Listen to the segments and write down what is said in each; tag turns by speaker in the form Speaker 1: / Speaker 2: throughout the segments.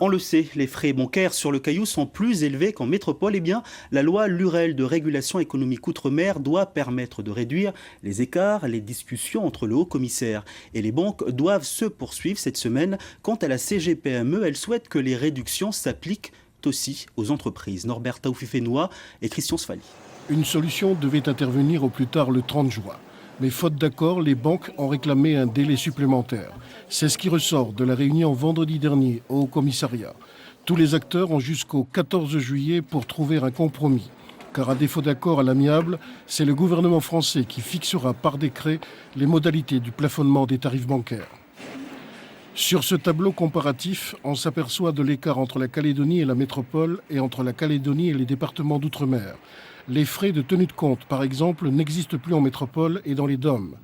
Speaker 1: On le sait, les frais bancaires sur le Caillou sont plus élevés qu'en métropole. Eh bien, la loi Lurel de régulation économique outre-mer doit permettre de réduire les écarts. Les discussions entre le haut-commissaire et les banques doivent se poursuivre cette semaine. Quant à la CGPME, elle souhaite que les réductions s'appliquent aussi aux entreprises. Norbert Taoufifénois et Christian Sfali.
Speaker 2: Une solution devait intervenir au plus tard le 30 juin. Mais faute d'accord, les banques ont réclamé un délai supplémentaire. C'est ce qui ressort de la réunion vendredi dernier au Haut-Commissariat. Tous les acteurs ont jusqu'au 14 juillet pour trouver un compromis. Car à défaut d'accord à l'amiable, c'est le gouvernement français qui fixera par décret les modalités du plafonnement des tarifs bancaires. Sur ce tableau comparatif, on s'aperçoit de l'écart entre la Calédonie et la métropole et entre la Calédonie et les départements d'outre-mer. Les frais de tenue de compte, par exemple, n'existent plus en métropole et dans les DOM.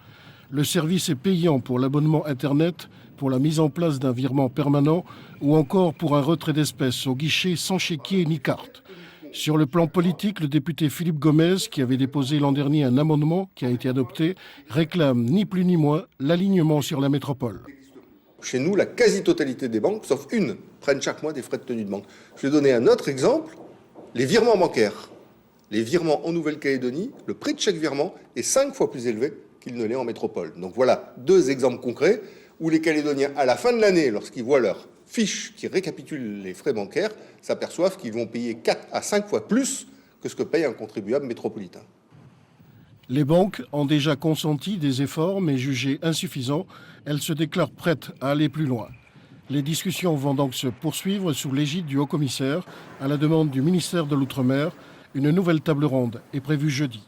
Speaker 2: Le service est payant pour l'abonnement Internet, pour la mise en place d'un virement permanent ou encore pour un retrait d'espèces au guichet sans chéquier ni carte. Sur le plan politique, le député Philippe Gomez, qui avait déposé l'an dernier un amendement qui a été adopté, réclame ni plus ni moins l'alignement sur la métropole.
Speaker 3: Chez nous, la quasi-totalité des banques, sauf une, prennent chaque mois des frais de tenue de banque. Je vais donner un autre exemple, les virements bancaires. Les virements en Nouvelle-Calédonie, le prix de chaque virement est 5 fois plus élevé qu'il ne l'est en métropole. Donc voilà 2 exemples concrets où les Calédoniens, à la fin de l'année, lorsqu'ils voient leur fiche qui récapitule les frais bancaires, s'aperçoivent qu'ils vont payer 4 à 5 fois plus que ce que paye un contribuable métropolitain.
Speaker 2: Les banques ont déjà consenti des efforts, mais jugés insuffisants, elles se déclarent prêtes à aller plus loin. Les discussions vont donc se poursuivre sous l'égide du haut-commissaire, à la demande du ministère de l'Outre-mer. Une nouvelle table ronde est prévue jeudi.